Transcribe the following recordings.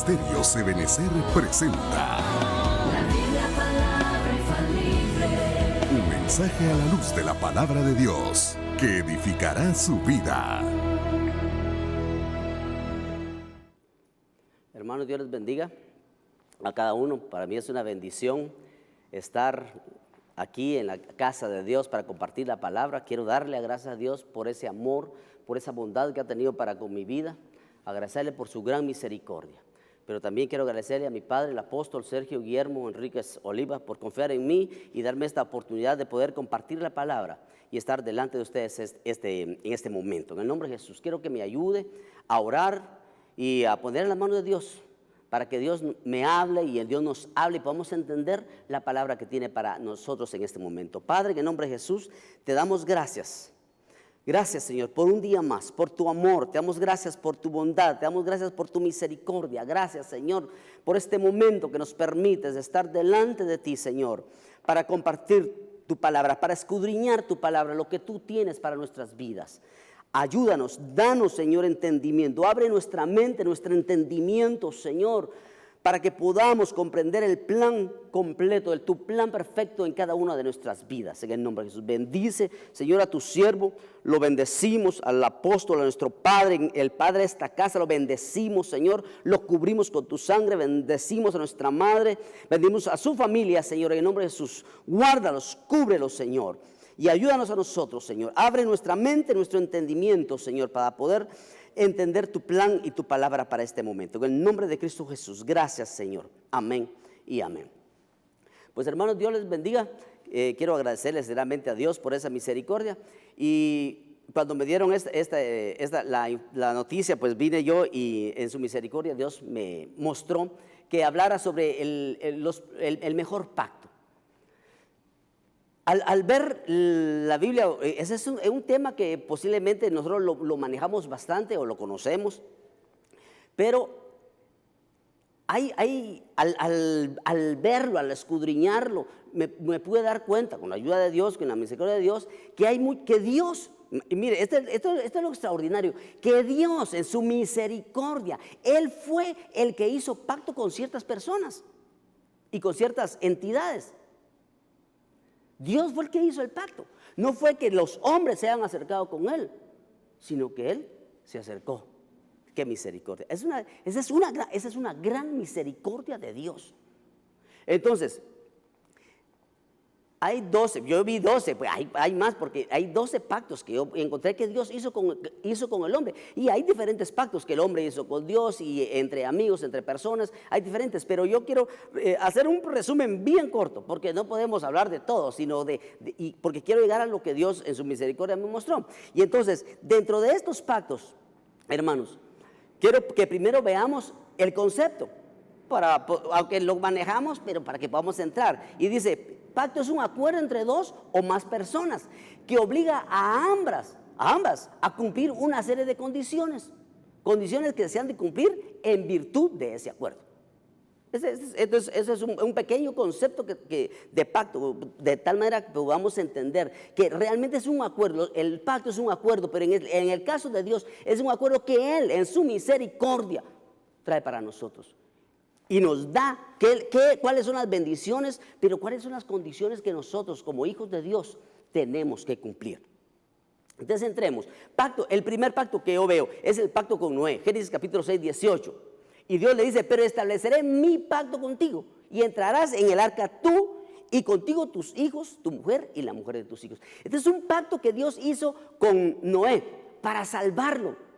Ministerios Ebenecer presenta La Biblia, palabra infalible. un mensaje a la luz de la palabra de Dios que edificará su vida. Hermanos, Dios les bendiga a cada uno. Para mí es una bendición estar aquí en la casa de Dios para compartir la palabra. Quiero darle gracias a Dios por ese amor, por esa bondad que ha tenido para con mi vida. Agradecerle por su gran misericordia. Pero también quiero agradecerle a mi padre, el apóstol Sergio Guillermo Enríquez Oliva, por confiar en mí y darme esta oportunidad de poder compartir la palabra y estar delante de ustedes en este momento. En el nombre de Jesús, quiero que me ayude a orar y a poner en la mano de Dios para que Dios me hable y el Dios nos hable y podamos entender la palabra que tiene para nosotros en este momento. Padre, en el nombre de Jesús, te damos gracias. Gracias, Señor, por un día más, por tu amor. Te damos gracias por tu bondad, te damos gracias por tu misericordia. Gracias, Señor, por este momento que nos permites estar delante de ti, Señor, para compartir tu palabra, para escudriñar tu palabra, lo que tú tienes para nuestras vidas. Ayúdanos, danos, Señor, entendimiento. Abre nuestra mente, nuestro entendimiento, Señor, para que podamos comprender el plan completo, tu plan perfecto en cada una de nuestras vidas. En el nombre de Jesús, bendice, Señor, a tu siervo. Lo bendecimos, al apóstol, a nuestro padre, el padre de esta casa. Lo bendecimos, Señor. Lo cubrimos con tu sangre. Bendecimos a nuestra madre. Bendecimos a su familia, Señor. En el nombre de Jesús, guárdalos, cúbrelos, Señor. Y ayúdanos a nosotros, Señor. Abre nuestra mente, nuestro entendimiento, Señor, para poder entender tu plan y tu palabra para este momento. En el nombre de Cristo Jesús, gracias, Señor. Amén y amén. Pues, hermanos, Dios les bendiga. Quiero agradecerles sinceramente a Dios por esa misericordia. Y cuando me dieron la noticia, pues vine yo y en su misericordia Dios me mostró que hablara sobre el mejor pacto. Al ver la Biblia, ese es un tema que posiblemente nosotros lo manejamos bastante o lo conocemos, pero al verlo, al escudriñarlo, me pude dar cuenta, con la ayuda de Dios, con la misericordia de Dios, que Dios, mire, esto es lo extraordinario, que Dios en su misericordia, Él fue el que hizo pacto con ciertas personas y con ciertas entidades. Dios fue el que hizo el pacto. No fue que los hombres se hayan acercado con Él, sino que Él se acercó. ¡Qué misericordia! Esa es una gran misericordia de Dios. Entonces, hay 12, yo vi 12, pues hay más porque hay 12 pactos que yo encontré que Dios hizo con el hombre. Y hay diferentes pactos que el hombre hizo con Dios y entre amigos, entre personas, hay diferentes. Pero yo quiero hacer un resumen bien corto, porque no podemos hablar de todo, sino porque quiero llegar a lo que Dios en su misericordia me mostró. Y entonces, dentro de estos pactos, hermanos, quiero que primero veamos el concepto, aunque lo manejamos, pero para que podamos entrar. Y dice, pacto es un acuerdo entre dos o más personas que obliga a ambas a cumplir una serie de condiciones que se han de cumplir en virtud de ese acuerdo. Ese es un pequeño concepto de pacto, de tal manera que podamos entender que realmente es un acuerdo. El pacto es un acuerdo, pero en el caso de Dios es un acuerdo que Él en su misericordia trae para nosotros. Y nos da cuáles son las bendiciones, pero cuáles son las condiciones que nosotros como hijos de Dios tenemos que cumplir. Entonces entremos. El primer pacto que yo veo es el pacto con Noé. Génesis capítulo 6, 18. Y Dios le dice, pero estableceré mi pacto contigo y entrarás en el arca tú y contigo tus hijos, tu mujer y la mujer de tus hijos. Este es un pacto que Dios hizo con Noé para salvarlo.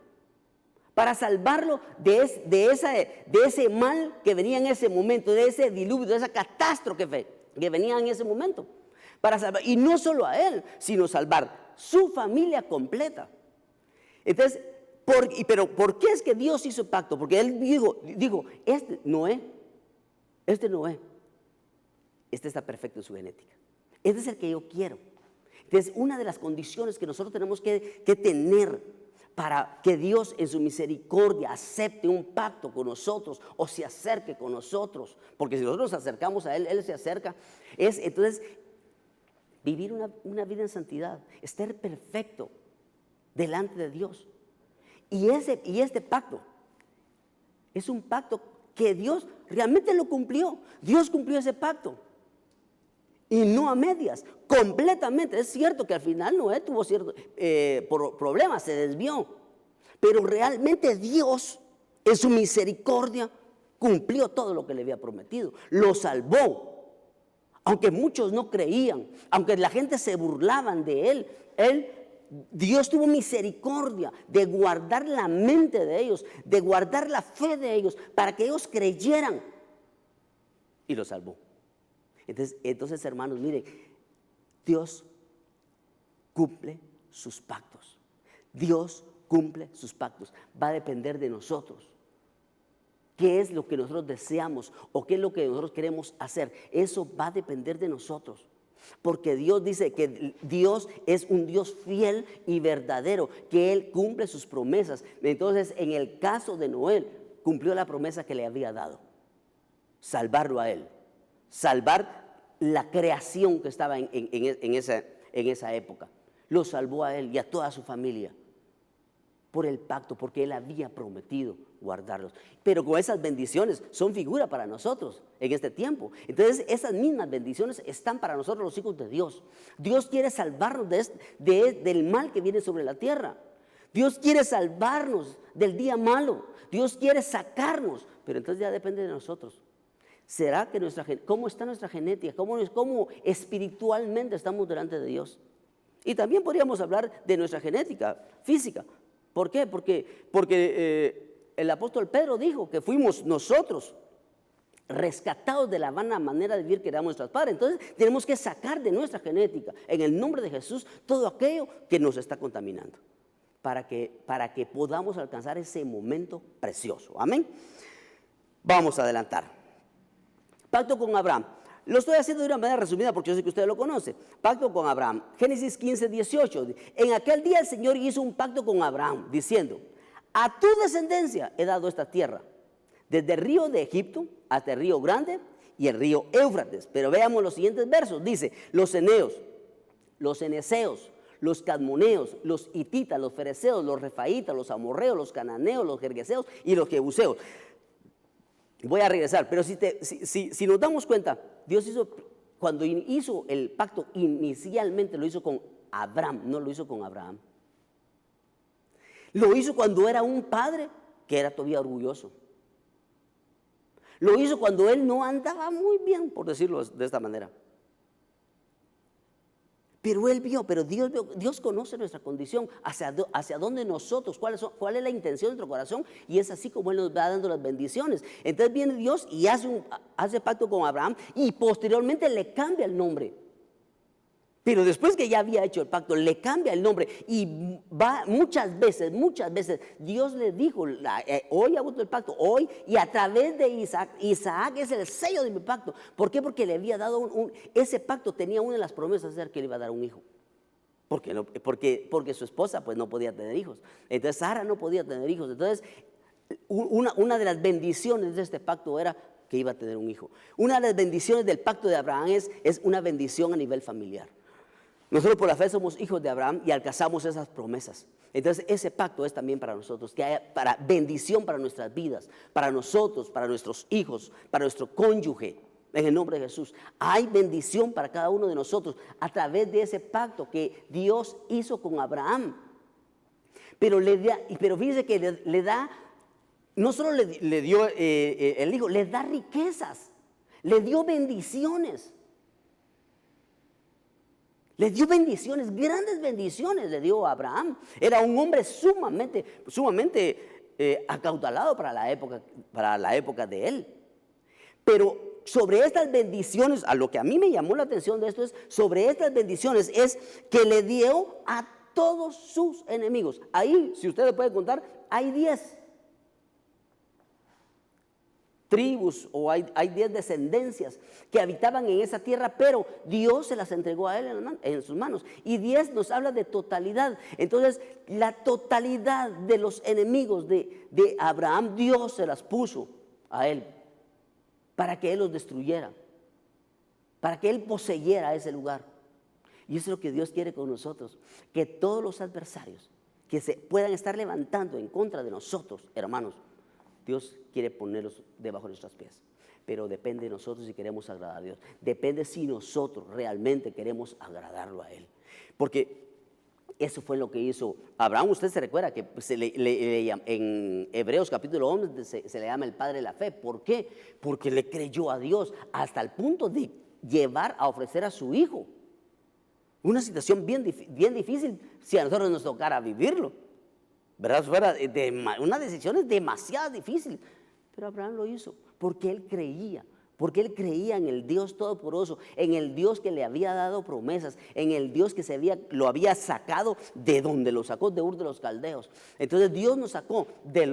Para salvarlo de ese mal que venía en ese momento, de ese diluvio, de esa catástrofe que venía en ese momento. Para salvar, y no solo a él, sino salvar su familia completa. Entonces, pero ¿por qué es que Dios hizo pacto? Porque él dijo, este Noé está perfecto en su genética. Este es el que yo quiero. Entonces, una de las condiciones que nosotros tenemos que tener para que Dios en su misericordia acepte un pacto con nosotros o se acerque con nosotros, porque si nosotros nos acercamos a Él, Él se acerca, es entonces vivir una vida en santidad, estar perfecto delante de Dios. Y este pacto es un pacto que Dios realmente lo cumplió. Dios cumplió ese pacto. Y no a medias, completamente. Es cierto que al final Noé tuvo ciertos problemas, se desvió. Pero realmente Dios, en su misericordia, cumplió todo lo que le había prometido. Lo salvó. Aunque muchos no creían, aunque la gente se burlaban de él, Dios tuvo misericordia de guardar la mente de ellos, de guardar la fe de ellos, para que ellos creyeran. Y lo salvó. Entonces, hermanos, miren, Dios cumple sus pactos. Dios cumple sus pactos. Va a depender de nosotros. ¿Qué es lo que nosotros deseamos o qué es lo que nosotros queremos hacer? Eso va a depender de nosotros. Porque Dios dice que Dios es un Dios fiel y verdadero, que Él cumple sus promesas. Entonces, en el caso de Noé, cumplió la promesa que le había dado. Salvarlo a él. Salvar la creación que estaba en esa época. Lo salvó a él y a toda su familia. Por el pacto, porque Él había prometido guardarlos. Pero con esas bendiciones son figura para nosotros en este tiempo. Entonces esas mismas bendiciones están para nosotros los hijos de Dios. Dios quiere salvarnos del mal que viene sobre la tierra. Dios quiere salvarnos del día malo. Dios quiere sacarnos, pero entonces ya depende de nosotros. ¿Será que cómo está nuestra genética? ¿Cómo espiritualmente estamos delante de Dios? Y también podríamos hablar de nuestra genética física. ¿Por qué? Porque el apóstol Pedro dijo que fuimos nosotros rescatados de la vana manera de vivir que eran nuestros padres. Entonces tenemos que sacar de nuestra genética, en el nombre de Jesús, todo aquello que nos está contaminando, para que podamos alcanzar ese momento precioso. Amén. Vamos a adelantar. Pacto con Abraham. Lo estoy haciendo de una manera resumida porque yo sé que usted lo conoce. Pacto con Abraham. Génesis 15, 18. En aquel día el Señor hizo un pacto con Abraham, diciendo: a tu descendencia he dado esta tierra, desde el río de Egipto hasta el río Grande y el río Éufrates. Pero veamos los siguientes versos. Dice: los eneos, los eneseos, los cadmoneos, los hititas, los fereceos, los refaitas, los amorreos, los cananeos, los gergeseos y los jebuseos. Voy a regresar, pero si nos damos cuenta, Dios cuando hizo el pacto, inicialmente lo hizo con Abraham, no lo hizo con Abraham. Lo hizo cuando era un padre que era todavía orgulloso. Lo hizo cuando él no andaba muy bien, por decirlo de esta manera. Pero él vio, Dios conoce nuestra condición, hacia dónde nosotros, cuál es la intención de nuestro corazón, y es así como Él nos va dando las bendiciones. Entonces viene Dios y hace pacto con Abraham y posteriormente le cambia el nombre. Pero después que ya había hecho el pacto, le cambia el nombre y va muchas veces, Dios le dijo: hoy hago el pacto, hoy, y a través de Isaac es el sello de mi pacto. ¿Por qué? Porque le había dado ese pacto tenía una de las promesas de ser que le iba a dar un hijo. Porque su esposa pues no podía tener hijos. Entonces Sara no podía tener hijos. Entonces una de las bendiciones de este pacto era que iba a tener un hijo. Una de las bendiciones del pacto de Abraham es una bendición a nivel familiar. Nosotros por la fe somos hijos de Abraham y alcanzamos esas promesas. Entonces ese pacto es también para nosotros, que haya para bendición para nuestras vidas, para nosotros, para nuestros hijos, para nuestro cónyuge. En el nombre de Jesús hay bendición para cada uno de nosotros a través de ese pacto que Dios hizo con Abraham. Pero fíjese que le da, no solo le dio el hijo, le da riquezas, le dio bendiciones. Le dio bendiciones, grandes bendiciones le dio a Abraham. Era un hombre sumamente acautelado para la época de él. Pero sobre estas bendiciones, a lo que a mí me llamó la atención de esto es, sobre estas bendiciones es que le dio a todos sus enemigos. Ahí, si usted le puede contar, hay 10 tribus o hay 10 descendencias que habitaban en esa tierra, pero Dios se las entregó a él en sus manos. Y 10 nos habla de totalidad. Entonces, la totalidad de los enemigos de Abraham, Dios se las puso a él para que él los destruyera, para que él poseyera ese lugar. Y eso es lo que Dios quiere con nosotros, que todos los adversarios que se puedan estar levantando en contra de nosotros, hermanos, Dios quiere ponerlos debajo de nuestros pies. Pero depende de nosotros si queremos agradar a Dios. Depende si nosotros realmente queremos agradarlo a Él. Porque eso fue lo que hizo Abraham. Usted se recuerda que en Hebreos capítulo 11 se le llama el padre de la fe. ¿Por qué? Porque le creyó a Dios hasta el punto de llevar a ofrecer a su hijo. Una situación bien difícil si a nosotros nos tocara vivirlo, ¿verdad? Fuera una decisión demasiado difícil. Pero Abraham lo hizo porque él creía. Porque él creía en el Dios Todopoderoso, en el Dios que le había dado promesas, en el Dios que lo había sacado de donde lo sacó, de Ur de los Caldeos. Entonces Dios nos sacó de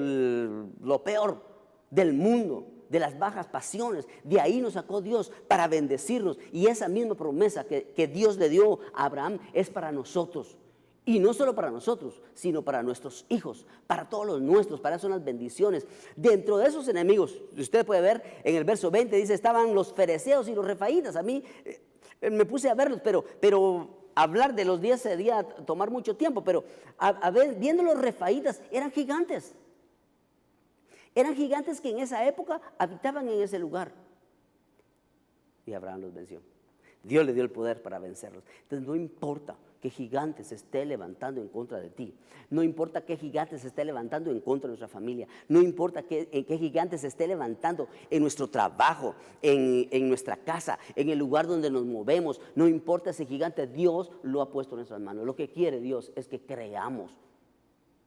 lo peor del mundo, de las bajas pasiones. De ahí nos sacó Dios para bendecirnos. Y esa misma promesa que Dios le dio a Abraham es para nosotros. Y no solo para nosotros, sino para nuestros hijos, para todos los nuestros, para eso son las bendiciones. Dentro de esos enemigos, usted puede ver en el verso 20, dice, estaban los fereceos y los refaítas. A mí me puse a verlos, pero hablar de los 10 sería tomar mucho tiempo. Pero viendo los refaítas, eran gigantes. Eran gigantes que en esa época habitaban en ese lugar. Y Abraham los venció. Dios le dio el poder para vencerlos. Entonces no importa que gigante se esté levantando en contra de ti. No importa qué gigante se esté levantando en contra de nuestra familia. No importa qué gigante se esté levantando en nuestro trabajo, en nuestra casa, en el lugar donde nos movemos. No importa ese gigante, Dios lo ha puesto en nuestras manos. Lo que quiere Dios es que creamos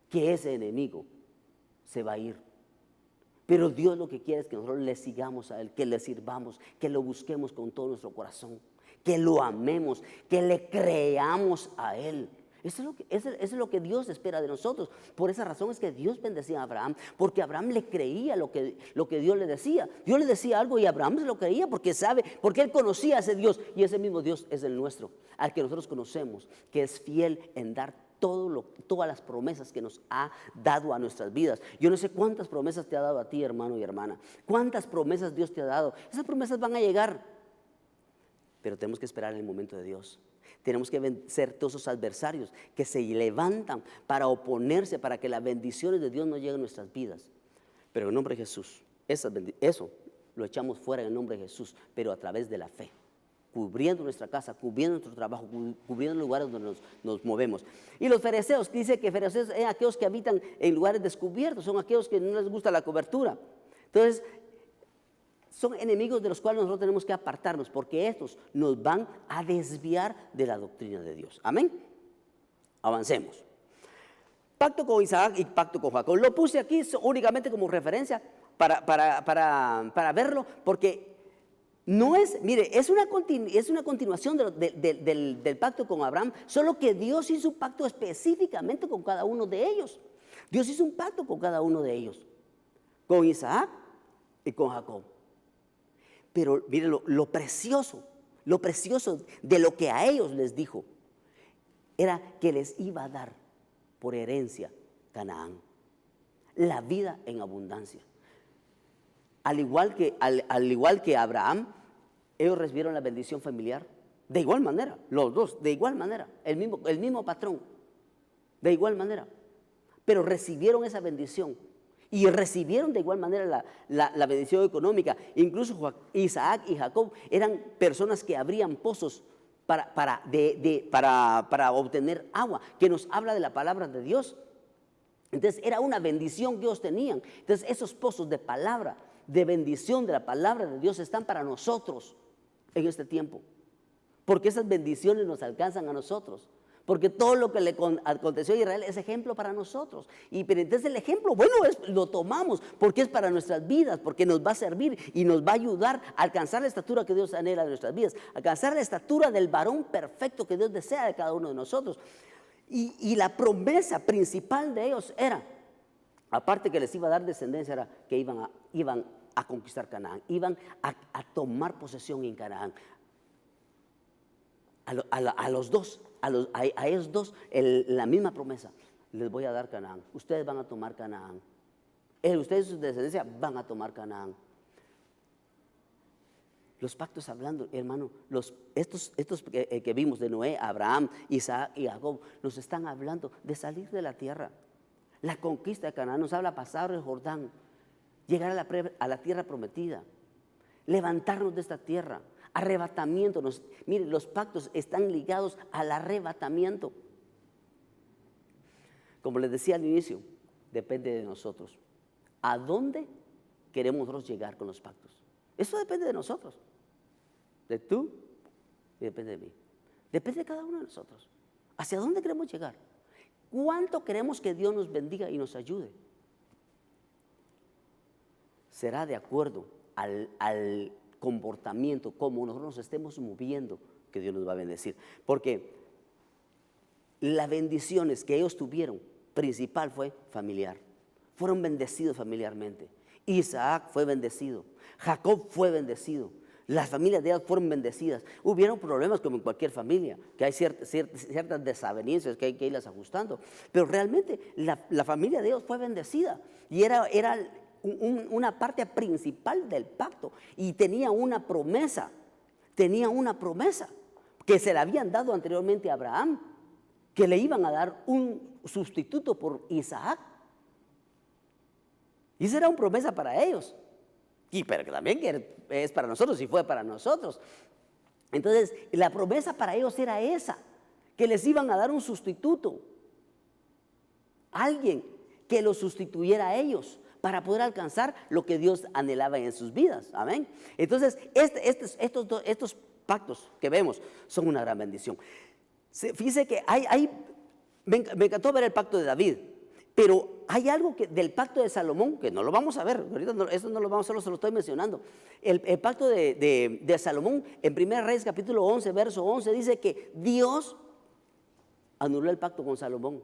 que ese enemigo se va a ir. Pero Dios lo que quiere es que nosotros le sigamos a Él, que le sirvamos, que lo busquemos con todo nuestro corazón, que lo amemos, que le creamos a Él. Eso es lo que Dios espera de nosotros. Por esa razón es que Dios bendecía a Abraham, porque Abraham le creía lo que Dios le decía. Dios le decía algo y Abraham se lo creía porque porque él conocía a ese Dios, y ese mismo Dios es el nuestro, al que nosotros conocemos, que es fiel en dar todas las promesas que nos ha dado a nuestras vidas. Yo no sé cuántas promesas te ha dado a ti, hermano y hermana. Cuántas promesas Dios te ha dado. Esas promesas van a llegar, pero tenemos que esperar el momento de Dios. Tenemos que vencer todos esos adversarios que se levantan para oponerse, para que las bendiciones de Dios no lleguen a nuestras vidas. Pero en nombre de Jesús, eso lo echamos fuera en el nombre de Jesús, pero a través de la fe, cubriendo nuestra casa, cubriendo nuestro trabajo, cubriendo los lugares donde nos movemos. Y los fereceos, dice que fereceos son aquellos que habitan en lugares descubiertos, son aquellos que no les gusta la cobertura. Entonces, son enemigos de los cuales nosotros tenemos que apartarnos, porque estos nos van a desviar de la doctrina de Dios. Amén. Avancemos. Pacto con Isaac y pacto con Jacob. Lo puse aquí únicamente como referencia para verlo, porque no es, mire, es una continuación del pacto con Abraham, solo que Dios hizo un pacto específicamente con cada uno de ellos. Dios hizo un pacto con cada uno de ellos, con Isaac y con Jacob. Pero mire lo precioso de lo que a ellos les dijo, era que les iba a dar por herencia Canaán, la vida en abundancia. Al igual que Abraham, ellos recibieron la bendición familiar de igual manera, los dos, de igual manera, el mismo patrón, de igual manera, pero recibieron esa bendición y recibieron de igual manera la bendición económica. Incluso Isaac y Jacob eran personas que abrían pozos para obtener agua, que nos habla de la palabra de Dios. Entonces era una bendición que ellos tenían. Entonces esos pozos de palabra, de bendición de la palabra de Dios están para nosotros en este tiempo, porque esas bendiciones nos alcanzan a nosotros, porque todo lo que le aconteció a Israel es ejemplo para nosotros. Pero entonces el ejemplo, bueno, lo tomamos porque es para nuestras vidas, porque nos va a servir y nos va a ayudar a alcanzar la estatura que Dios anhela de nuestras vidas, alcanzar la estatura del varón perfecto que Dios desea de cada uno de nosotros. Y la promesa principal de ellos era, aparte que les iba a dar descendencia, era que iban a conquistar Canaán, iban a tomar posesión en Canaán. A los dos, a ellos dos, la misma promesa: les voy a dar Canaán, ustedes van a tomar Canaán, ustedes y su descendencia van a tomar Canaán. Los pactos hablando, hermano, estos que vimos de Noé, Abraham, Isaac y Jacob, nos están hablando de salir de la tierra. La conquista de Canaán nos habla pasar el Jordán. llegar a la tierra prometida, levantarnos de esta tierra, arrebatamiento. Miren, los pactos están ligados al arrebatamiento. Como les decía al inicio, depende de nosotros. ¿A dónde queremos nosotros llegar con los pactos? Eso depende de nosotros, de tú y depende de mí. Depende de cada uno de nosotros. ¿Hacia dónde queremos llegar? ¿Cuánto queremos que Dios nos bendiga y nos ayude? Será de acuerdo al comportamiento, como nosotros nos estemos moviendo, que Dios nos va a bendecir. Porque las bendiciones que ellos tuvieron, principal fue familiar. Fueron bendecidos familiarmente. Isaac fue bendecido. Jacob fue bendecido. Las familias de ellos fueron bendecidas. Hubieron problemas como en cualquier familia, que hay ciertas desavenencias que hay que irlas ajustando. Pero realmente la familia de ellos fue bendecida. Y era una parte principal del pacto. Y tenía una promesa. Que se le habían dado anteriormente a Abraham, que le iban a dar un sustituto por Isaac. Y esa era una promesa para ellos. Pero que también es para nosotros y fue para nosotros. Entonces, la promesa para ellos era esa, que les iban a dar un sustituto. Alguien que los sustituyera a ellos para poder alcanzar lo que Dios anhelaba en sus vidas. Amén. Entonces, estos pactos que vemos son una gran bendición. Fíjese que me encantó ver el pacto de David, pero hay algo del pacto de Salomón, que no lo vamos a ver, ahorita eso no lo vamos a ver, se lo estoy mencionando. El pacto de Salomón, en 1 Reyes capítulo 11, verso 11, dice que Dios anuló el pacto con Salomón.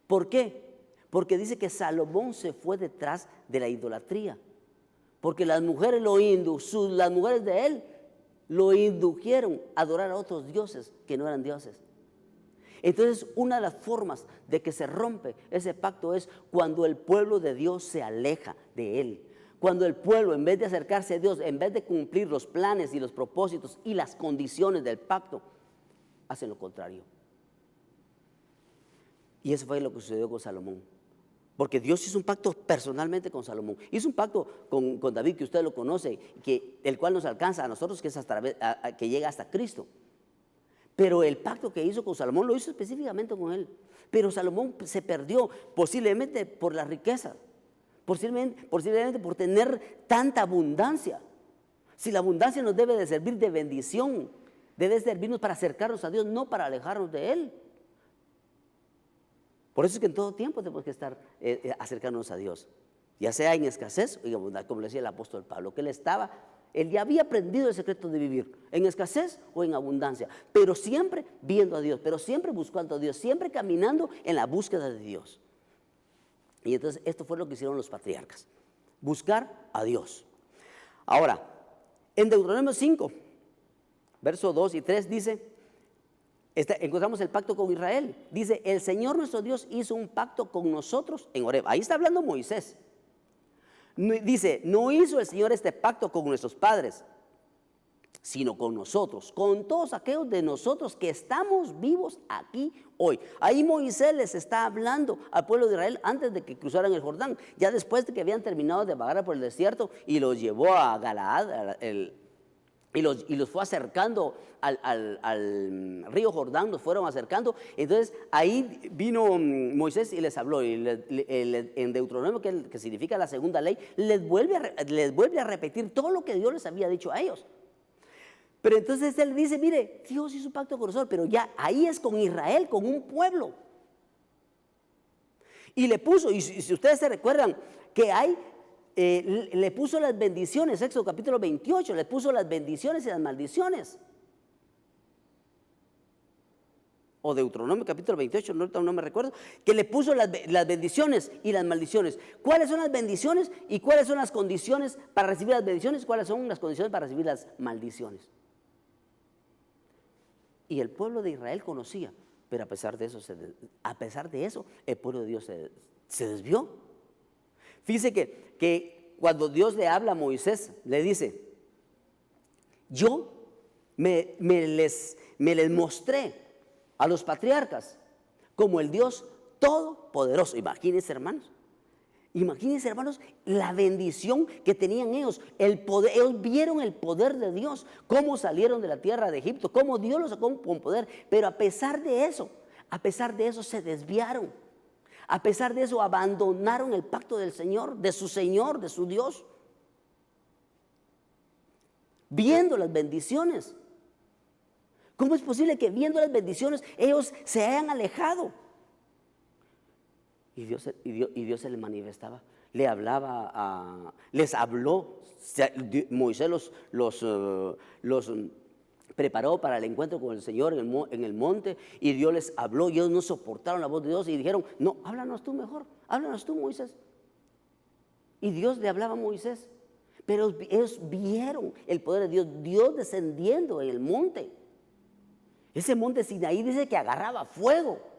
¿Por qué? Porque dice que Salomón se fue detrás de la idolatría. Porque las mujeres las mujeres de él lo indujeron a adorar a otros dioses que no eran dioses. Entonces, una de las formas de que se rompe ese pacto es cuando el pueblo de Dios se aleja de él. Cuando el pueblo, en vez de acercarse a Dios, en vez de cumplir los planes y los propósitos y las condiciones del pacto, hacen lo contrario. Y eso fue lo que sucedió con Salomón. Porque Dios hizo un pacto personalmente con Salomón. Hizo un pacto con David, que usted lo conoce, el cual nos alcanza a nosotros, que es que llega hasta Cristo. Pero el pacto que hizo con Salomón lo hizo específicamente con él. Pero Salomón se perdió, posiblemente por la riqueza, posiblemente por tener tanta abundancia. Si la abundancia nos debe de servir de bendición, debe servirnos para acercarnos a Dios, no para alejarnos de Él. Por eso es que en todo tiempo tenemos que estar acercarnos a Dios, ya sea en escasez o en abundancia, como le decía el apóstol Pablo, que él ya había aprendido el secreto de vivir en escasez o en abundancia, pero siempre viendo a Dios, pero siempre buscando a Dios, siempre caminando en la búsqueda de Dios. Y entonces esto fue lo que hicieron los patriarcas, buscar a Dios. Ahora, en Deuteronomio 5, versos 2 y 3 dice, encontramos el pacto con Israel. Dice, el Señor nuestro Dios hizo un pacto con nosotros en Horeb. Ahí está hablando Moisés. Dice, no hizo el Señor este pacto con nuestros padres, sino con nosotros, con todos aquellos de nosotros que estamos vivos aquí hoy. Ahí Moisés les está hablando al pueblo de Israel antes de que cruzaran el Jordán, ya después de que habían terminado de vagar por el desierto y los llevó a Galaad, y los fue acercando al río Jordán, los fueron acercando. Entonces ahí vino Moisés y les habló, y en Deuteronomio, que significa la segunda ley, les vuelve a repetir todo lo que Dios les había dicho a ellos. Pero entonces él dice, mire, Dios hizo un pacto con nosotros, pero ya ahí es con Israel, con un pueblo. Y le puso, y si ustedes se recuerdan, que le puso las bendiciones, Éxodo capítulo 28, le puso las bendiciones y las maldiciones. O Deuteronomio capítulo 28, no me recuerdo, que le puso las bendiciones y las maldiciones. ¿Cuáles son las bendiciones y cuáles son las condiciones para recibir las bendiciones? ¿Cuáles son las condiciones para recibir las maldiciones? Y el pueblo de Israel conocía, pero a pesar de eso, el pueblo de Dios se desvió. Fíjese que cuando Dios le habla a Moisés, le dice, yo me les mostré a los patriarcas como el Dios todopoderoso. Imagínense, hermanos, Imagínense, hermanos, la bendición que tenían ellos, el poder. Ellos vieron el poder de Dios, cómo salieron de la tierra de Egipto, cómo Dios los sacó con poder. Pero a pesar de eso se desviaron. A pesar de eso abandonaron el pacto del Señor, de su Dios. Viendo las bendiciones. ¿Cómo es posible que viendo las bendiciones ellos se hayan alejado? Y Dios se les manifestaba, le hablaba, les habló. Moisés los preparó para el encuentro con el Señor en el monte, y Dios les habló, y ellos no soportaron la voz de Dios y dijeron: no, háblanos tú mejor, háblanos tú, Moisés. Y Dios le hablaba a Moisés, pero ellos vieron el poder de Dios, Dios descendiendo en el monte. Ese monte Sinaí dice que agarraba fuego.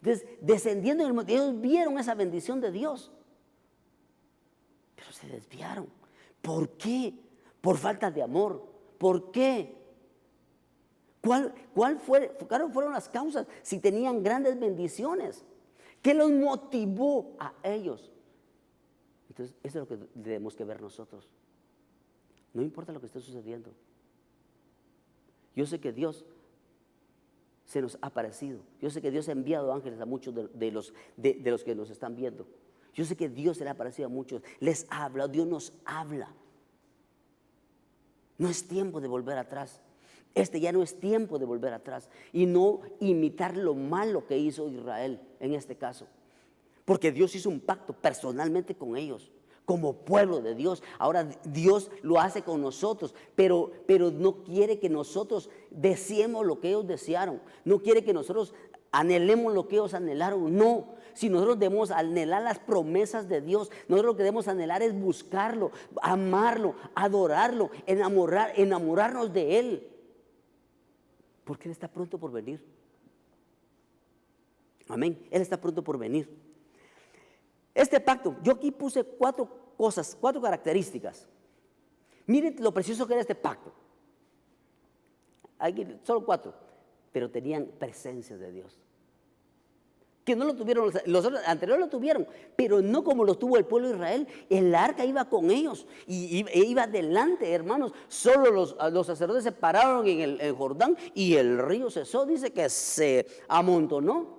Entonces, descendiendo en el monte, ellos vieron esa bendición de Dios, pero se desviaron. ¿Por qué? Por falta de amor. ¿Por qué? ¿Cuáles fueron las causas? Si tenían grandes bendiciones, ¿qué los motivó a ellos? Entonces, eso es lo que tenemos que ver nosotros. No importa lo que esté sucediendo. Yo sé que Dios se nos ha aparecido. Yo sé que Dios ha enviado ángeles a muchos de los que nos están viendo. Yo sé que Dios se le ha aparecido a muchos. Les habla, Dios nos habla. No es tiempo de volver atrás. Ya no es tiempo de volver atrás y no imitar lo malo que hizo Israel en este caso. Porque Dios hizo un pacto personalmente con ellos, como pueblo de Dios. Ahora Dios lo hace con nosotros, pero no quiere que nosotros deseemos lo que ellos desearon. No quiere que nosotros anhelemos lo que ellos anhelaron. No, si nosotros debemos anhelar las promesas de Dios, nosotros lo que debemos anhelar es buscarlo, amarlo, adorarlo, enamorarnos de Él. Porque Él está pronto por venir. Amén, Él está pronto por venir. Este pacto, yo aquí puse 4 cosas, 4 características. Miren lo precioso que era este pacto. Aquí, solo 4, pero tenían presencia de Dios. Que no lo tuvieron, los anteriores lo tuvieron, pero no como lo tuvo el pueblo de Israel. El arca iba con ellos y iba adelante, hermanos. Solo los sacerdotes se pararon en el Jordán y el río cesó. Dice que se amontonó.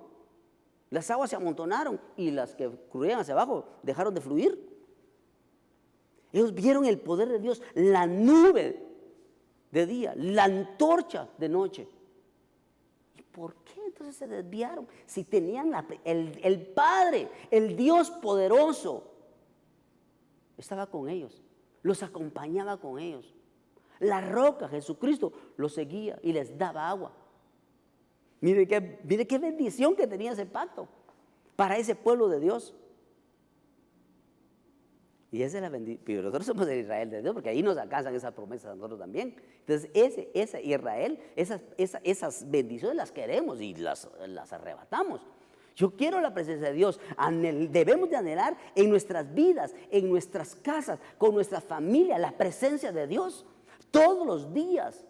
Las aguas se amontonaron y las que corrían hacia abajo dejaron de fluir. Ellos vieron el poder de Dios, la nube de día, la antorcha de noche. ¿Y por qué entonces se desviaron? Si tenían el Padre, el Dios poderoso, estaba con ellos, los acompañaba con ellos. La roca, Jesucristo, los seguía y les daba agua. Mire qué bendición que tenía ese pacto para ese pueblo de Dios. Y esa es la bendición. Pero nosotros somos el Israel de Dios, porque ahí nos alcanzan esas promesas a nosotros también. Entonces, ese Israel, esas bendiciones las queremos y las arrebatamos. Yo quiero la presencia de Dios. Debemos de anhelar en nuestras vidas, en nuestras casas, con nuestra familia, la presencia de Dios todos los días.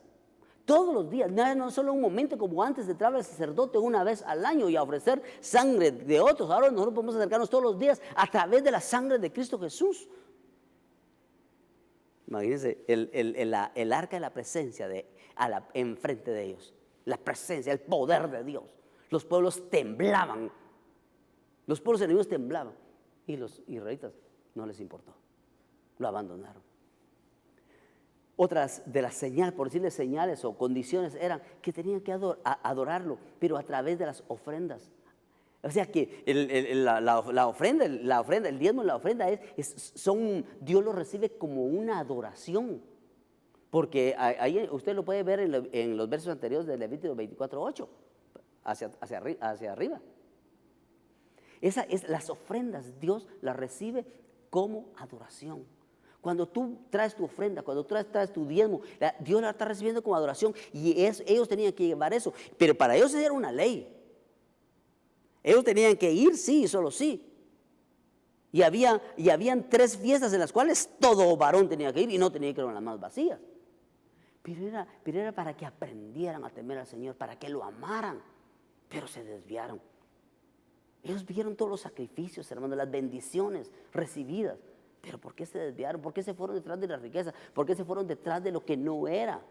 Todos los días, no solo un momento como antes de entrar al sacerdote una vez al año y a ofrecer sangre de otros. Ahora nosotros podemos acercarnos todos los días a través de la sangre de Cristo Jesús. Imagínense el arca de la presencia enfrente de ellos. La presencia, el poder de Dios. Los pueblos temblaban. Los pueblos enemigos temblaban. Y los israelitas no les importó. Lo abandonaron. Otras de las señales, por decirles señales o condiciones, eran que tenían que adorarlo, pero a través de las ofrendas. O sea que la ofrenda, el diezmo y la ofrenda Dios lo recibe como una adoración. Porque ahí usted lo puede ver en los versos anteriores de Levítico 24:8, hacia arriba. Las ofrendas Dios las recibe como adoración. Cuando tú traes tu ofrenda, cuando tú traes tu diezmo, Dios la está recibiendo como adoración y ellos tenían que llevar eso. Pero para ellos era una ley. Ellos tenían que ir sí y solo sí. Y habían 3 fiestas en las cuales todo varón tenía que ir y no tenía que ir con las manos vacías. Pero era para que aprendieran a temer al Señor, para que lo amaran. Pero se desviaron. Ellos vieron todos los sacrificios, hermanos, las bendiciones recibidas. Pero ¿por qué se desviaron? ¿Por qué se fueron detrás de la riqueza? ¿Por qué se fueron detrás de lo que no era?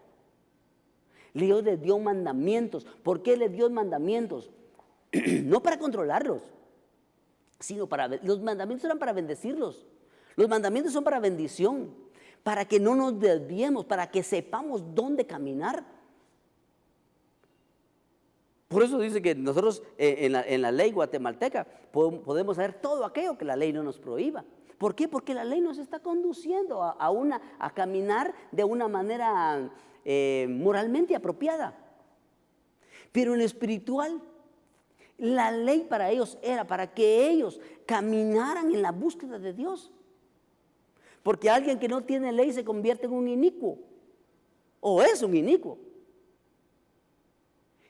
Dios les dio mandamientos. ¿Por qué les dio mandamientos? No para controlarlos, sino los mandamientos eran para bendecirlos. Los mandamientos son para bendición, para que no nos desviemos, para que sepamos dónde caminar. Por eso dice que nosotros en la ley guatemalteca podemos hacer todo aquello que la ley no nos prohíba. ¿Por qué? Porque la ley nos está conduciendo a caminar de una manera moralmente apropiada. Pero en lo espiritual, la ley para ellos era para que ellos caminaran en la búsqueda de Dios. Porque alguien que no tiene ley se convierte en un inicuo, o es un inicuo.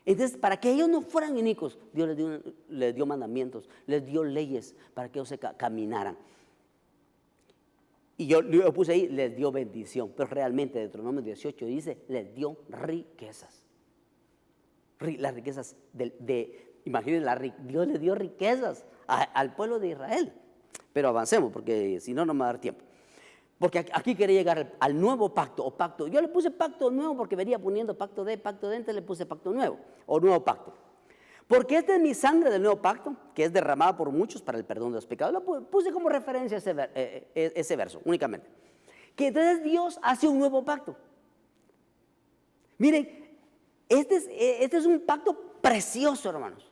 Entonces, para que ellos no fueran inicuos, Dios les dio mandamientos, les dio leyes para que ellos caminaran. Y yo puse ahí, les dio bendición, pero realmente Deuteronomio 18 dice, les dio riquezas. Las riquezas imagínense, Dios les dio riquezas al pueblo de Israel. Pero avancemos, porque si no, no me va a dar tiempo. Porque aquí quería llegar al nuevo pacto o pacto. Yo le puse pacto nuevo porque venía poniendo pacto de, entonces le puse pacto nuevo o nuevo pacto. Porque esta es mi sangre del nuevo pacto, que es derramada por muchos para el perdón de los pecados. Lo puse como referencia ese verso, únicamente. Que entonces Dios hace un nuevo pacto. Miren, este es un pacto precioso, hermanos.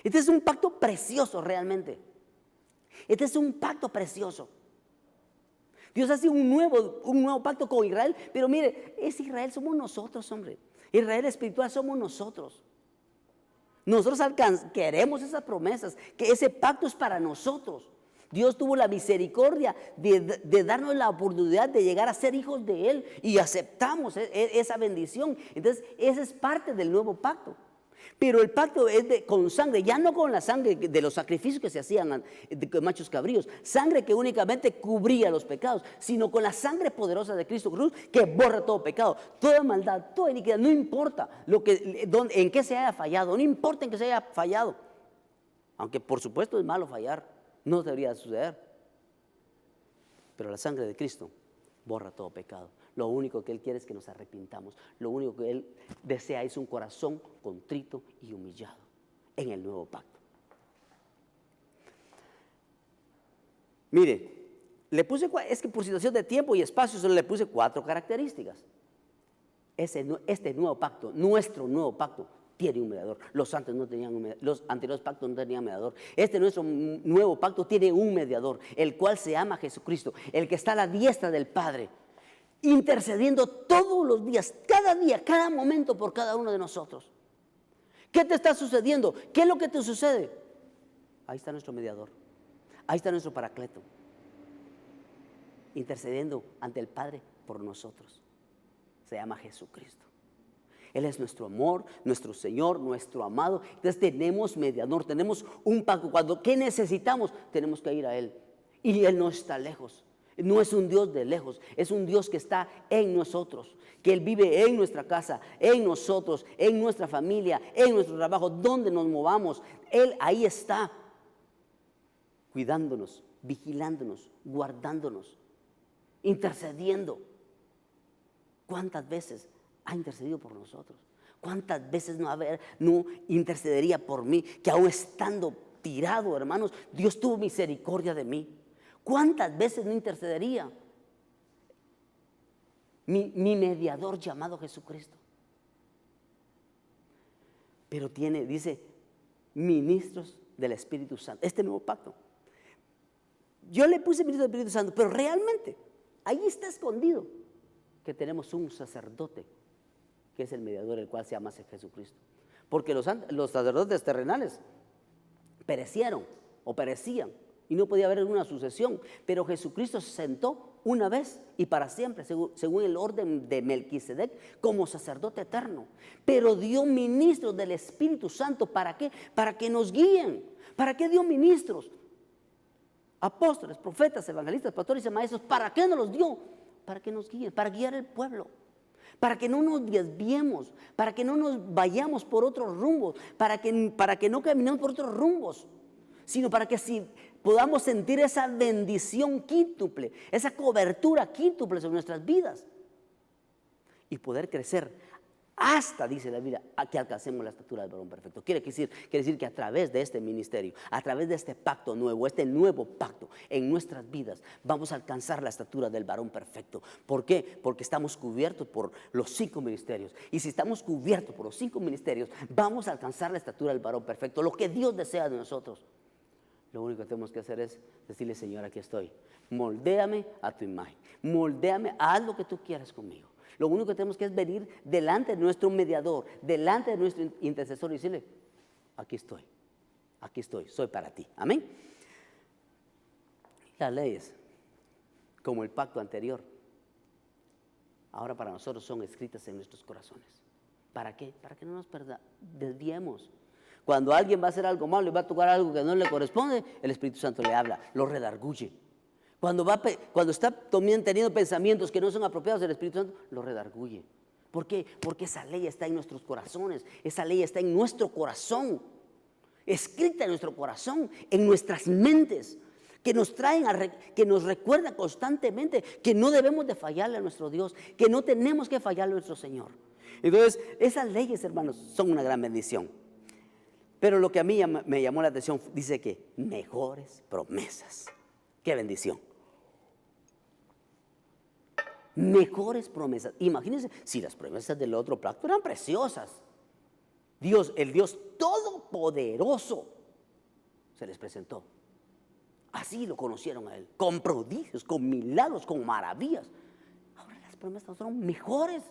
Este es un pacto precioso realmente. Este es un pacto precioso. Dios hace un nuevo pacto con Israel, pero mire, ese Israel somos nosotros, hombre. Israel espiritual somos nosotros. Nosotros queremos esas promesas, que ese pacto es para nosotros. Dios tuvo la misericordia de darnos la oportunidad de llegar a ser hijos de Él y aceptamos esa bendición. Entonces, esa es parte del nuevo pacto. Pero el pacto es con sangre, ya no con la sangre de los sacrificios que se hacían de machos cabríos, sangre que únicamente cubría los pecados, sino con la sangre poderosa de Cristo Jesús que borra todo pecado, toda maldad, toda iniquidad. No importa en qué se haya fallado, no importa en qué se haya fallado, aunque por supuesto es malo fallar, no debería suceder, pero la sangre de Cristo borra todo pecado. Lo único que Él quiere es que nos arrepintamos. Lo único que Él desea es un corazón contrito y humillado en el nuevo pacto. Mire, es que por situación de tiempo y espacio solo le puse 4 características. Este nuevo pacto, nuestro nuevo pacto, tiene un mediador. Los anteriores pactos no tenían mediador. Nuestro nuevo pacto tiene un mediador, el cual se llama Jesucristo, el que está a la diestra del Padre, intercediendo todos los días, cada día, cada momento por cada uno de nosotros. ¿Qué te está sucediendo? ¿Qué es lo que te sucede? Ahí está nuestro mediador, ahí está nuestro paracleto, intercediendo ante el Padre por nosotros. Se llama Jesucristo. Él es nuestro amor, nuestro Señor, nuestro amado. Entonces tenemos mediador, tenemos un pacto. ¿Qué necesitamos? Tenemos que ir a Él. Y Él no está lejos. No es un Dios de lejos, es un Dios que está en nosotros, que Él vive en nuestra casa, en nosotros, en nuestra familia, en nuestro trabajo, donde nos movamos. Él ahí está, cuidándonos, vigilándonos, guardándonos, intercediendo. ¿Cuántas veces ha intercedido por nosotros? ¿Cuántas veces no intercedería por mí? Que aún estando tirado, hermanos, Dios tuvo misericordia de mí. ¿Cuántas veces no intercedería? Mi mediador llamado Jesucristo. Pero dice, ministros del Espíritu Santo. Este nuevo pacto. Yo le puse ministro del Espíritu Santo, pero realmente ahí está escondido que tenemos un sacerdote que es el mediador, el cual se llama Jesucristo. Porque los sacerdotes terrenales perecieron o perecían y no podía haber una sucesión, pero Jesucristo se sentó una vez y para siempre, según el orden de Melquisedec, como sacerdote eterno. Pero dio ministros del Espíritu Santo, ¿para qué? Para que nos guíen. ¿Para qué dio ministros? Apóstoles, profetas, evangelistas, pastores y maestros. ¿Para qué nos los dio? Para que nos guíen, para guiar el pueblo, para que no nos desviemos, para que no nos vayamos por otros rumbos, para que no caminemos por otros rumbos, sino para que si podamos sentir esa bendición quíntuple, esa cobertura quíntuple sobre nuestras vidas y poder crecer hasta, dice la Biblia, a que alcancemos la estatura del varón perfecto. Quiere decir que a través de este ministerio, a través de este pacto nuevo, este nuevo pacto en nuestras vidas, vamos a alcanzar la estatura del varón perfecto. ¿Por qué? Porque estamos cubiertos por los 5 ministerios. Y si estamos cubiertos por los 5 ministerios, vamos a alcanzar la estatura del varón perfecto, lo que Dios desea de nosotros. Lo único que tenemos que hacer es decirle: Señor, aquí estoy. Moldéame a tu imagen. Moldéame, haz lo que tú quieras conmigo. Lo único que tenemos que es venir delante de nuestro mediador, delante de nuestro intercesor y decirle: aquí estoy, soy para ti. Amén. Las leyes, como el pacto anterior, ahora para nosotros son escritas en nuestros corazones. ¿Para qué? Para que no nos desviemos. Cuando alguien va a hacer algo malo y va a tocar algo que no le corresponde, el Espíritu Santo le habla, lo redarguye. Cuando está teniendo pensamientos que no son apropiados, el Espíritu Santo lo redarguye. ¿Por qué? Porque esa ley está en nuestros corazones, esa ley está en nuestro corazón, escrita en nuestro corazón, en nuestras mentes, que nos traen, que nos recuerda constantemente que no debemos de fallarle a nuestro Dios, que no tenemos que fallarle a nuestro Señor. Entonces, esas leyes, hermanos, son una gran bendición. Pero lo que a mí me llamó la atención, dice que mejores promesas. ¡Qué bendición! Mejores promesas. Imagínense, si las promesas del otro pacto eran preciosas. El Dios Todopoderoso se les presentó. Así lo conocieron a Él, con prodigios, con milagros, con maravillas. Ahora las promesas son mejores.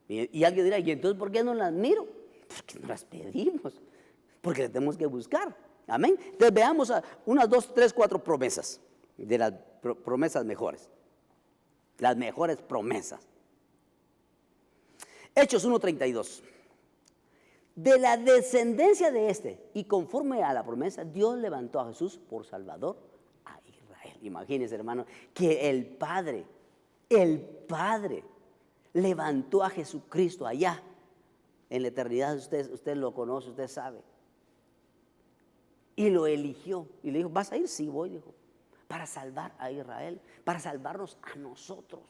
Y alguien dirá: ¿y entonces por qué no las miro? Porque no las pedimos, porque las tenemos que buscar. Amén. Entonces veamos unas 2, 3, 4 promesas, de las promesas mejores, las mejores promesas. Hechos 1:32. De la descendencia de este y conforme a la promesa, Dios levantó a Jesús por Salvador a Israel. Imagínense, hermano, que el Padre levantó a Jesucristo allá en la eternidad. Usted lo conoce, usted sabe. Y lo eligió. Y le dijo: ¿vas a ir? Sí, voy, dijo. Para salvar a Israel, para salvarnos a nosotros.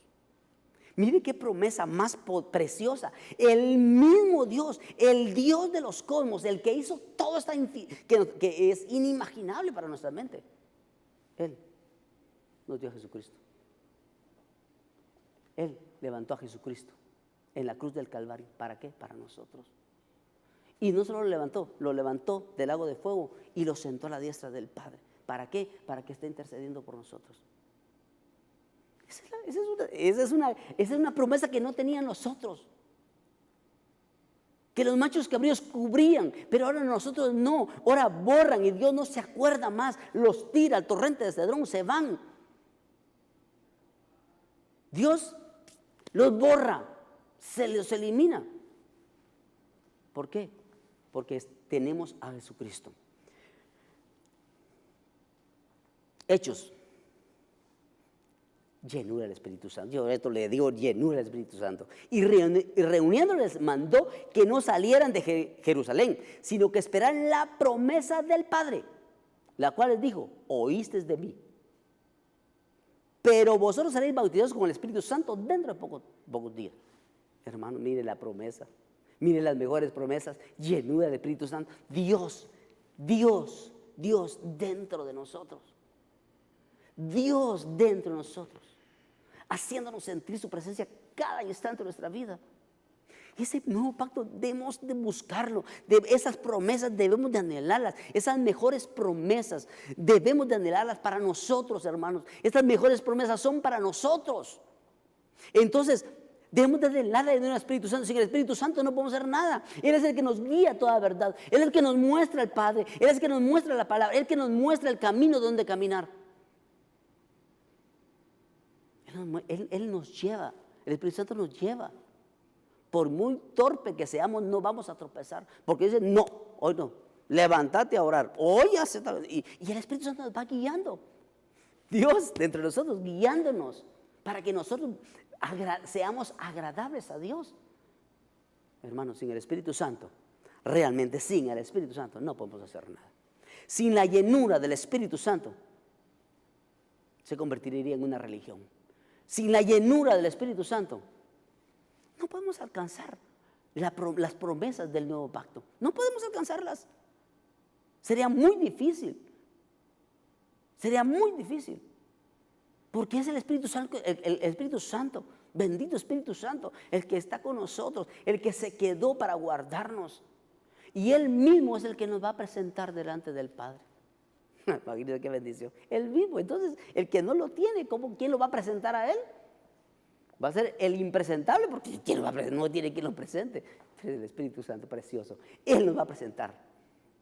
Mire qué promesa más preciosa. El mismo Dios, el Dios de los cosmos, el que hizo todo esto que es inimaginable para nuestra mente. Él nos dio a Jesucristo. Él levantó a Jesucristo en la cruz del Calvario. ¿Para qué? Para nosotros. Y no solo lo levantó del lago de fuego y lo sentó a la diestra del Padre. ¿Para qué? Para que esté intercediendo por nosotros. Esa es una promesa que no tenían nosotros. Que los machos cabríos cubrían, pero ahora nosotros no. Ahora borran y Dios no se acuerda más. Los tira al torrente de Cedrón, se van. Dios los borra, se los elimina. ¿Por qué? Porque tenemos a Jesucristo. Hechos. Llenura del Espíritu Santo. Yo esto le digo llenura del Espíritu Santo. Y reuniéndoles mandó que no salieran de Jerusalén, sino que esperaran la promesa del Padre, la cual les dijo: oísteis de mí, pero vosotros seréis bautizados con el Espíritu Santo dentro de pocos días. Hermano, mire la promesa, mire las mejores promesas. Llenura del Espíritu Santo. Dios dentro de nosotros. Dios dentro de nosotros, haciéndonos sentir su presencia cada instante de nuestra vida. Ese nuevo pacto debemos de buscarlo. Esas promesas debemos de anhelarlas. Esas mejores promesas debemos de anhelarlas para nosotros, hermanos. Estas mejores promesas son para nosotros. Entonces debemos de anhelarla en el Espíritu Santo. Sin el Espíritu Santo no podemos hacer nada. Él es el que nos guía a toda verdad. Él es el que nos muestra el Padre. Él es el que nos muestra la palabra. Él es el que nos muestra el camino donde caminar. Él nos lleva, el Espíritu Santo nos lleva. Por muy torpe que seamos, no vamos a tropezar. Porque dice: no, hoy no, levántate a orar, hoy hace tal. Y el Espíritu Santo nos va guiando. Dios dentro de nosotros guiándonos para que nosotros seamos agradables a Dios. Hermanos, sin el Espíritu Santo, realmente sin el Espíritu Santo no podemos hacer nada. Sin la llenura del Espíritu Santo se convertiría en una religión. Sin la llenura del Espíritu Santo no podemos alcanzar las promesas del nuevo pacto. No podemos alcanzarlas. Sería muy difícil. Sería muy difícil. Porque es el Espíritu Santo, el Espíritu Santo, bendito Espíritu Santo, el que está con nosotros, el que se quedó para guardarnos. Y Él mismo es el que nos va a presentar delante del Padre. Imagínate qué bendición. Él mismo. Entonces, el que no lo tiene, ¿quién lo va a presentar a Él? Va a ser el impresentable, porque ¿quién lo va a presentar? No tiene quien lo presente. Pero el Espíritu Santo precioso, Él nos va a presentar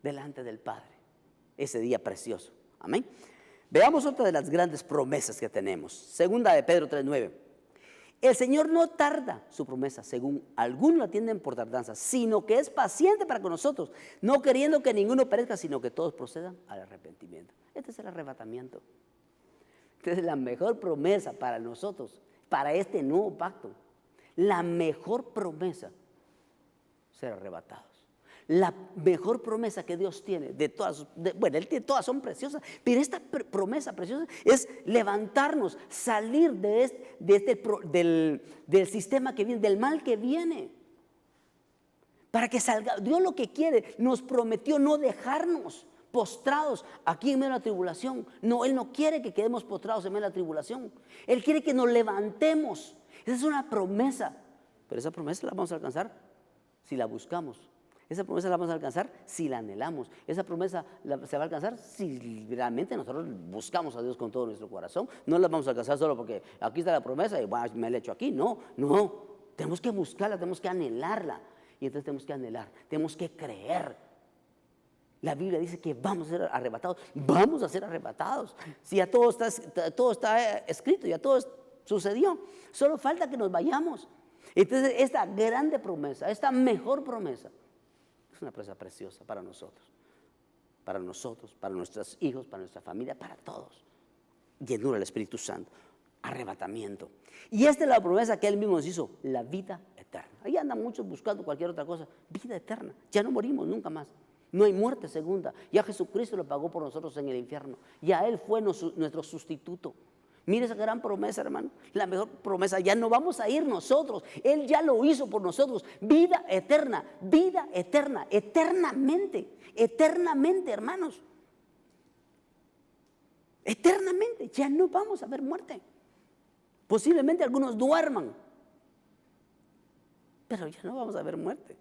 delante del Padre ese día precioso. Amén. Veamos otra de las grandes promesas que tenemos. Segunda de Pedro 3:9. El Señor no tarda su promesa, según algunos la tienen por tardanza, sino que es paciente para con nosotros, no queriendo que ninguno perezca, sino que todos procedan al arrepentimiento. Este es el arrebatamiento. Esta es la mejor promesa para nosotros, para este nuevo pacto. La mejor promesa, ser arrebatados. La mejor promesa que Dios tiene, Él tiene todas, son preciosas, pero esta promesa preciosa es levantarnos, salir del sistema que viene, del mal que viene, para que salga. Dios lo que quiere, nos prometió no dejarnos postrados aquí en medio de la tribulación. No, Él no quiere que quedemos postrados en medio de la tribulación. Él quiere que nos levantemos. Esa es una promesa, pero esa promesa la vamos a alcanzar si la buscamos. Esa promesa la vamos a alcanzar si la anhelamos. Esa promesa se va a alcanzar si realmente nosotros buscamos a Dios con todo nuestro corazón. No la vamos a alcanzar solo porque aquí está la promesa y bueno, me la echo aquí. No. Tenemos que buscarla, tenemos que anhelarla. Y entonces tenemos que anhelar, tenemos que creer. La Biblia dice que vamos a ser arrebatados. Vamos a ser arrebatados. Si ya todo está escrito, ya todo sucedió. Solo falta que nos vayamos. Entonces esta grande promesa, esta mejor promesa, es una promesa preciosa para nosotros, para nuestros hijos, para nuestra familia, para todos. Llenura del Espíritu Santo, arrebatamiento. Y esta es la promesa que Él mismo nos hizo, la vida eterna. Ahí andan muchos buscando cualquier otra cosa. Vida eterna, ya no morimos nunca más. No hay muerte segunda. Ya Jesucristo lo pagó por nosotros en el infierno. Ya Él fue nuestro sustituto. Mire esa gran promesa, hermano. La mejor promesa. Ya no vamos a ir nosotros. Él ya lo hizo por nosotros. Vida eterna, eternamente, hermanos. Eternamente. Ya no vamos a ver muerte. Posiblemente algunos duerman, pero ya no vamos a ver muerte.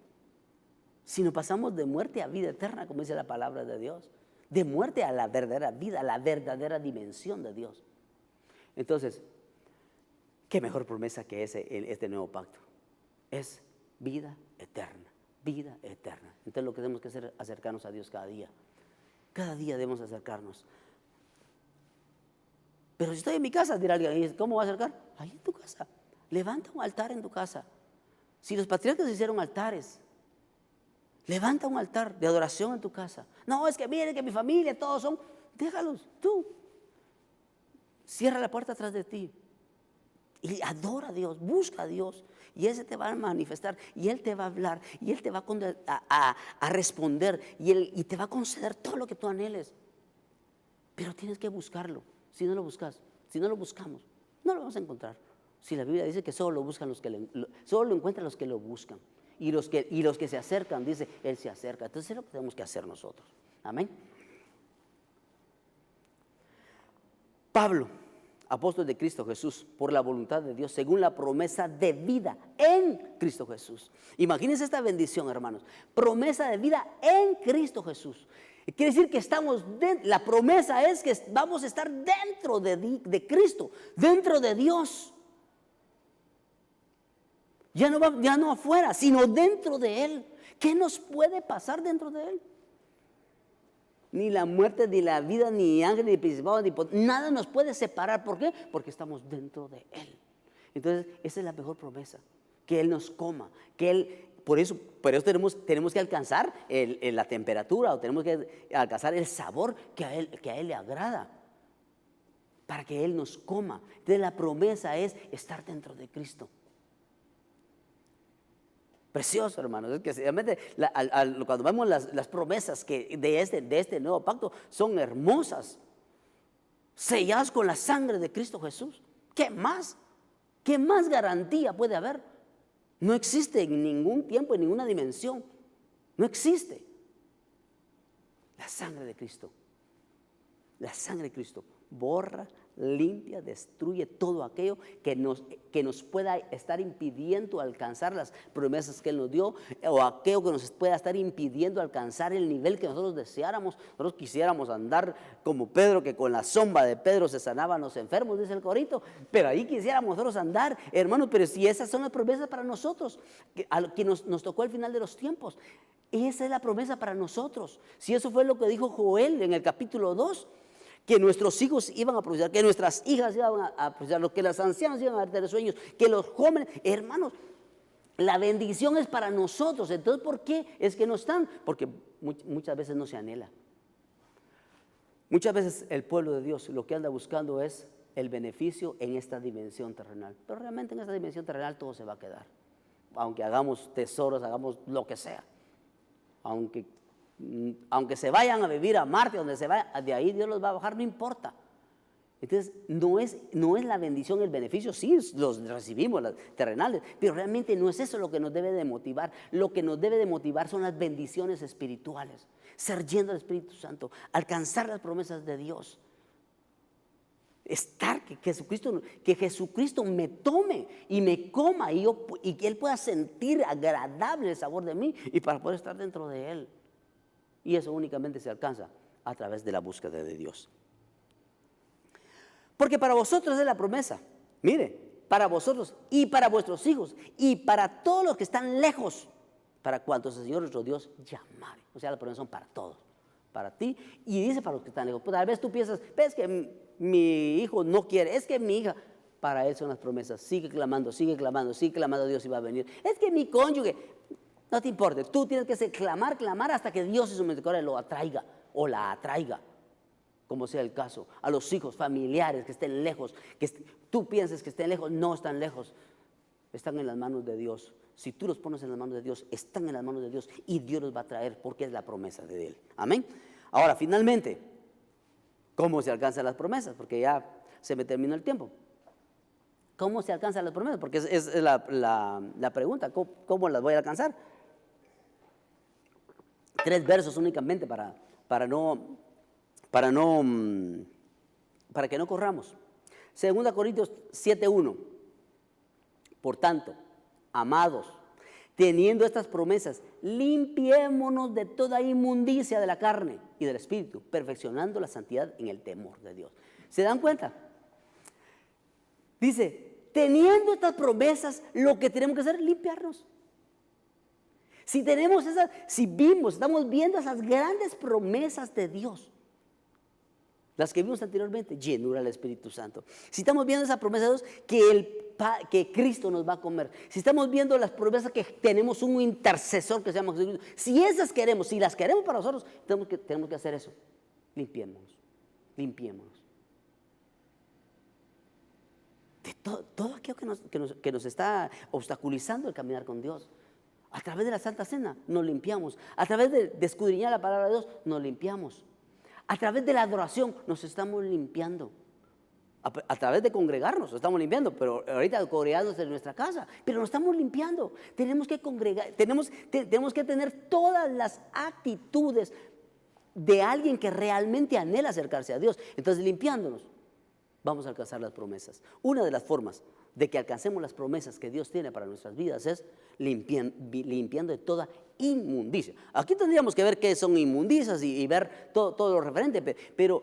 Sino pasamos de muerte a vida eterna, como dice la palabra de Dios. De muerte a la verdadera vida, a la verdadera dimensión de Dios. Entonces, ¿qué mejor promesa que este nuevo pacto? Es vida eterna, vida eterna. Entonces lo que tenemos que hacer es acercarnos a Dios cada día. Cada día debemos acercarnos. Pero si estoy en mi casa, dirá alguien, ¿cómo va a acercar? Ahí en tu casa. Levanta un altar en tu casa. Si los patriarcas hicieron altares, levanta un altar de adoración en tu casa. No, es que miren que mi familia, todos son, déjalos, tú. Cierra la puerta atrás de ti y adora a Dios, busca a Dios y Él se te va a manifestar y Él te va a hablar y Él te va a responder y te va a conceder todo lo que tú anheles. Pero tienes que buscarlo. Si no lo buscas, si no lo buscamos, no lo vamos a encontrar. Si la Biblia dice que solo lo buscan solo lo encuentran los que lo buscan y los que se acercan, dice, Él se acerca. Entonces es lo que tenemos que hacer nosotros. Amén. Pablo, apóstol de Cristo Jesús, por la voluntad de Dios, según la promesa de vida en Cristo Jesús. Imagínense esta bendición, hermanos. Promesa de vida en Cristo Jesús. Quiere decir que la promesa es que vamos a estar dentro de Cristo, dentro de Dios. Ya no afuera, sino dentro de Él. ¿Qué nos puede pasar dentro de Él? Ni la muerte, ni la vida, ni ángel, ni principado, nada nos puede separar. ¿Por qué? Porque estamos dentro de Él. Entonces, esa es la mejor promesa. Que Él nos coma, que Él, por eso tenemos que alcanzar la temperatura, o tenemos que alcanzar el sabor que a Él le agrada. para que Él nos coma. Entonces la promesa es estar dentro de Cristo. Precioso, hermanos. Es que realmente cuando vemos las promesas que de este nuevo pacto son hermosas, selladas con la sangre de Cristo Jesús. ¿Qué más? ¿Qué más garantía puede haber? No existe en ningún tiempo, en ninguna dimensión. No existe. La sangre de Cristo. La sangre de Cristo borra, limpia, destruye todo aquello que nos pueda estar impidiendo alcanzar las promesas que Él nos dio, o aquello que nos pueda estar impidiendo alcanzar el nivel que nosotros deseáramos. Nosotros quisiéramos andar como Pedro, que con la sombra de Pedro se sanaban los enfermos, dice el corito, pero ahí quisiéramos nosotros andar, hermanos. Pero si esas son las promesas para nosotros, que nos tocó al final de los tiempos, esa es la promesa para nosotros. Si eso fue lo que dijo Joel en el capítulo 2, que nuestros hijos iban a profetizar, que nuestras hijas iban a profetizar, que las ancianas iban a tener sueños, que los jóvenes, hermanos, la bendición es para nosotros. Entonces, ¿por qué es que no están? Porque muchas veces no se anhela. Muchas veces el pueblo de Dios lo que anda buscando es el beneficio en esta dimensión terrenal. Pero realmente en esta dimensión terrenal todo se va a quedar. Aunque hagamos tesoros, hagamos lo que sea. Aunque se vayan a vivir a Marte, donde se vaya, de ahí Dios los va a bajar, no importa. Entonces, no es la bendición, el beneficio, sí los recibimos, las terrenales, pero realmente no es eso lo que nos debe de motivar. Lo que nos debe de motivar son las bendiciones espirituales, ser lleno del Espíritu Santo, alcanzar las promesas de Dios. Estar, que Jesucristo me tome y me coma, y que Él pueda sentir agradable el sabor de mí, y para poder estar dentro de Él. Y eso únicamente se alcanza a través de la búsqueda de Dios. Porque para vosotros es la promesa. Mire, para vosotros y para vuestros hijos y para todos los que están lejos, para cuantos el Señor nuestro Dios llamare. O sea, las promesas son para todos, para ti, y dice para los que están lejos. Pues tal vez tú piensas, ves que mi hijo no quiere, es que mi hija, para él son las promesas. Sigue clamando a Dios y va a venir. Es que mi cónyuge, no te importe, tú tienes que clamar hasta que Dios en su misericordia lo atraiga o la atraiga, como sea el caso. A los hijos, familiares que estén lejos, tú pienses que estén lejos, no están lejos, están en las manos de Dios. Si tú los pones en las manos de Dios, están en las manos de Dios, y Dios los va a traer porque es la promesa de Él. Amén. Ahora, finalmente, ¿cómo se alcanzan las promesas? Porque ya se me terminó el tiempo. ¿Cómo se alcanzan las promesas? Porque es la pregunta. ¿Cómo las voy a alcanzar? 3 versos únicamente para que no corramos. 2 Corintios 7:1. Por tanto, amados, teniendo estas promesas, limpiémonos de toda inmundicia de la carne y del espíritu, perfeccionando la santidad en el temor de Dios. ¿Se dan cuenta? Dice, teniendo estas promesas, lo que tenemos que hacer es limpiarnos. Si estamos viendo esas grandes promesas de Dios, las que vimos anteriormente, llenura del Espíritu Santo. Si estamos viendo esa promesa de Dios, que Cristo nos va a comer. Si estamos viendo las promesas que tenemos un intercesor que se llama Jesucristo. Si las queremos para nosotros, tenemos que hacer eso. Limpiémonos. De todo aquello que nos está obstaculizando el caminar con Dios. A través de la Santa Cena nos limpiamos. A través de escudriñar la palabra de Dios nos limpiamos. A través de la adoración nos estamos limpiando. A través de congregarnos nos estamos limpiando, pero ahorita congregarnos en nuestra casa, pero nos estamos limpiando. Tenemos que congregar, tenemos que tener todas las actitudes de alguien que realmente anhela acercarse a Dios. Entonces, limpiándonos, vamos a alcanzar las promesas. Una de las formas de que alcancemos las promesas que Dios tiene para nuestras vidas es limpiando de toda inmundicia. Aquí tendríamos que ver qué son inmundicias y ver todo lo referente, pero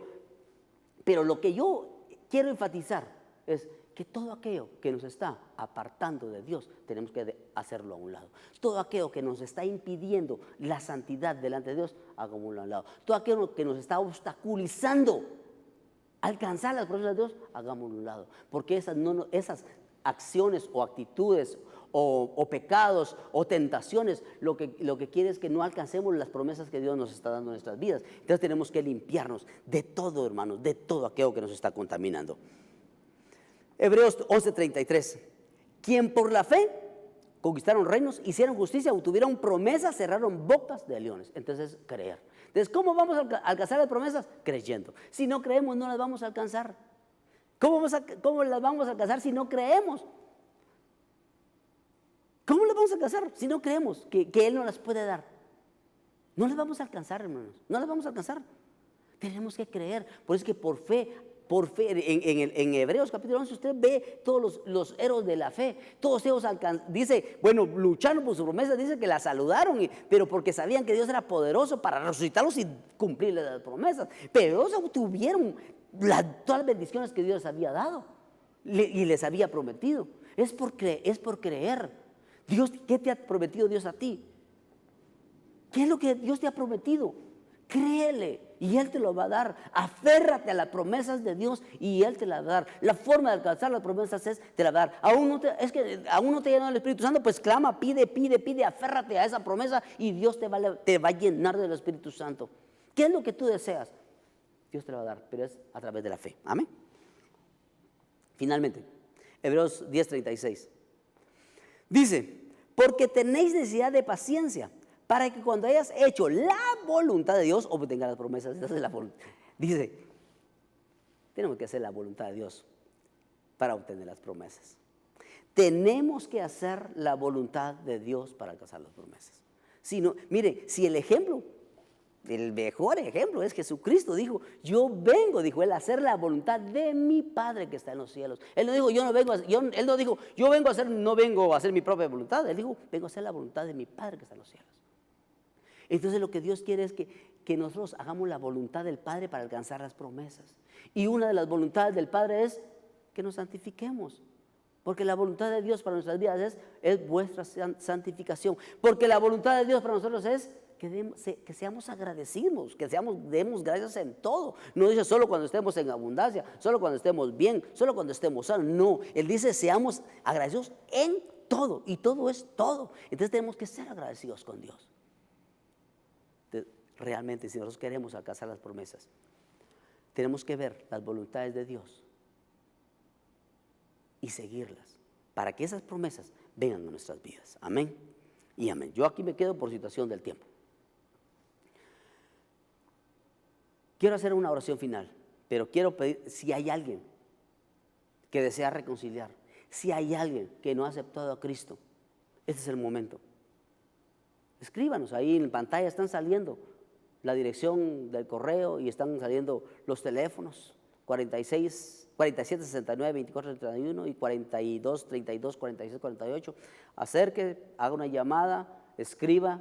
lo que yo quiero enfatizar es que todo aquello que nos está apartando de Dios, tenemos que hacerlo a un lado. Todo aquello que nos está impidiendo la santidad delante de Dios, hagámoslo a un lado. Todo aquello que nos está obstaculizando alcanzar las promesas de Dios, hagámoslo a un lado. Porque esas acciones o actitudes o pecados o tentaciones, lo que quiere es que no alcancemos las promesas que Dios nos está dando en nuestras vidas. Entonces tenemos que limpiarnos de todo, hermanos, de todo aquello que nos está contaminando. Hebreos 11:33. Quien por la fe conquistaron reinos, hicieron justicia, obtuvieron promesas, cerraron bocas de leones. Entonces, creer. Entonces, ¿cómo vamos a alcanzar las promesas? Creyendo. Si no creemos, no las vamos a alcanzar. ¿Cómo las vamos a alcanzar si no creemos? ¿Cómo las vamos a alcanzar si no creemos que Él nos las puede dar? No las vamos a alcanzar, hermanos. No las vamos a alcanzar. Tenemos que creer. Por eso es que por fe, en Hebreos capítulo 11 usted ve todos los héroes de la fe. Todos ellos dice, bueno, lucharon por su promesa, dice que la saludaron, pero porque sabían que Dios era poderoso para resucitarlos y cumplirles las promesas. Pero ellos obtuvieron todas las bendiciones que Dios les había dado y les había prometido. Es por creer. Dios, ¿qué te ha prometido Dios a ti? ¿Qué es lo que Dios te ha prometido? Créele y Él te lo va a dar. Aférrate a las promesas de Dios y Él te las va a dar. La forma de alcanzar las promesas te la va a dar. Aún no te llenó el Espíritu Santo, pues clama, pide, aférrate a esa promesa y Dios te va a llenar del Espíritu Santo. ¿Qué es lo que tú deseas? Dios te lo va a dar, pero es a través de la fe. Amén. Finalmente, Hebreos 10:36 dice, porque tenéis necesidad de paciencia, para que cuando hayas hecho la voluntad de Dios, obtengas las promesas. Dice, tenemos que hacer la voluntad de Dios para obtener las promesas. Tenemos que hacer la voluntad de Dios para alcanzar las promesas. Mire, si el mejor ejemplo es Jesucristo, dijo, yo vengo, dijo Él, a hacer la voluntad de mi Padre que está en los cielos. Él no dijo, no vengo a hacer mi propia voluntad. Él dijo, vengo a hacer la voluntad de mi Padre que está en los cielos. Entonces lo que Dios quiere es que nosotros hagamos la voluntad del Padre para alcanzar las promesas. Y una de las voluntades del Padre es que nos santifiquemos. Porque la voluntad de Dios para nuestras vidas es vuestra santificación. Porque la voluntad de Dios para nosotros es que seamos agradecidos, demos gracias en todo. No dice solo cuando estemos en abundancia, solo cuando estemos bien, solo cuando estemos sanos. No, Él dice seamos agradecidos en todo. Y todo es todo. Entonces tenemos que ser agradecidos con Dios. Realmente, si nosotros queremos alcanzar las promesas, tenemos que ver las voluntades de Dios y seguirlas para que esas promesas vengan a nuestras vidas. Amén y amén. Yo aquí me quedo por situación del tiempo. Quiero hacer una oración final, pero quiero pedir, si hay alguien que desea reconciliar, si hay alguien que no ha aceptado a Cristo, este es el momento. Escríbanos, ahí en pantalla están saliendo la dirección del correo y están saliendo los teléfonos 47 69 24 31 y 42 32 46 48. Acerque, haga una llamada, escriba.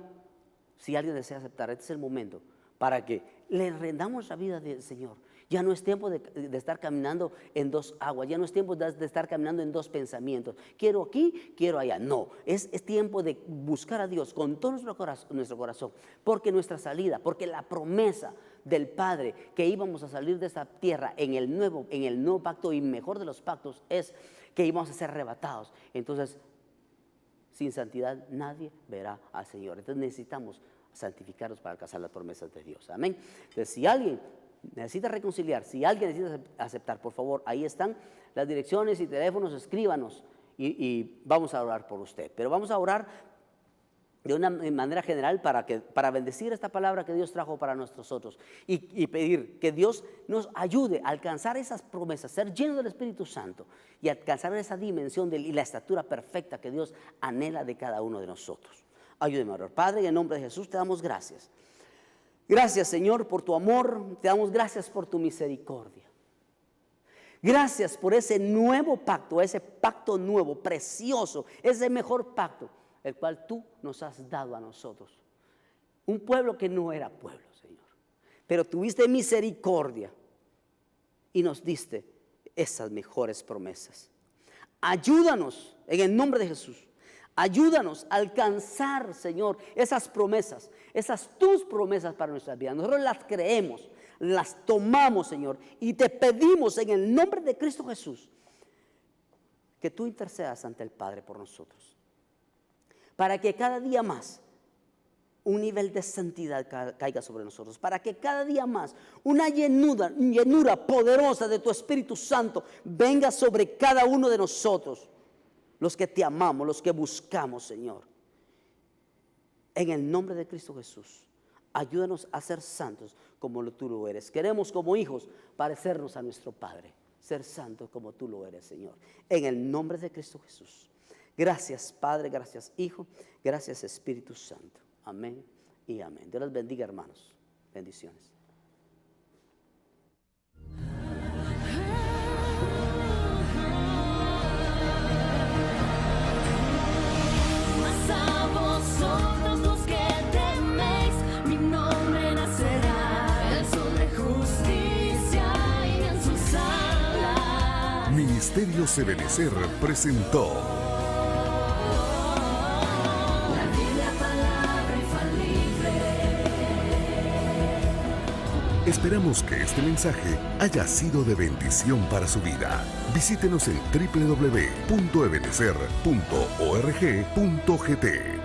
Si alguien desea aceptar, este es el momento para que le rendamos la vida del Señor. Ya no es tiempo de estar caminando en dos aguas, ya no es tiempo de estar caminando en dos pensamientos. Quiero aquí, quiero allá. No, es tiempo de buscar a Dios con todo nuestro corazón, porque nuestra salida, porque la promesa del Padre que íbamos a salir de esta tierra en el nuevo pacto y mejor de los pactos es que íbamos a ser arrebatados. Entonces, sin santidad nadie verá al Señor. Entonces necesitamos santificarnos para alcanzar las promesas de Dios. Amén. Entonces, si alguien necesita reconciliar, si alguien necesita aceptar, por favor, ahí están las direcciones y teléfonos, escríbanos y vamos a orar por usted. Pero vamos a orar de una manera general para bendecir esta palabra que Dios trajo para nosotros y pedir que Dios nos ayude a alcanzar esas promesas, ser llenos del Espíritu Santo y alcanzar esa dimensión y la estatura perfecta que Dios anhela de cada uno de nosotros. Ayúdeme a orar. Padre, en el nombre de Jesús te damos gracias. Gracias, Señor, por tu amor. Te damos gracias por tu misericordia. Gracias por ese nuevo pacto, ese pacto nuevo, precioso, ese mejor pacto, el cual tú nos has dado a nosotros. Un pueblo que no era pueblo, Señor, pero tuviste misericordia y nos diste esas mejores promesas. Ayúdanos en el nombre de Jesús. Ayúdanos a alcanzar, Señor, esas promesas, esas tus promesas para nuestras vidas. Nosotros las creemos, las tomamos, Señor, y te pedimos en el nombre de Cristo Jesús que tú intercedas ante el Padre por nosotros. para que cada día más un nivel de santidad caiga sobre nosotros, para que cada día más una llenura poderosa de tu Espíritu Santo venga sobre cada uno de nosotros, los que te amamos, los que buscamos, Señor. En el nombre de Cristo Jesús, ayúdanos a ser santos como tú lo eres. Queremos como hijos parecernos a nuestro Padre, ser santos como tú lo eres, Señor. En el nombre de Cristo Jesús. Gracias, Padre, gracias, Hijo, gracias, Espíritu Santo. Amén y amén. Dios los bendiga, hermanos. Bendiciones. Mas a vosotros los que teméis, mi nombre nacerá, el sol de justicia y en sus alas. Ministerios Ebenecer presentó La Biblia, palabra infalible. Esperamos que este mensaje haya sido de bendición para su vida. Visítenos en www.ebenecer.org.gt.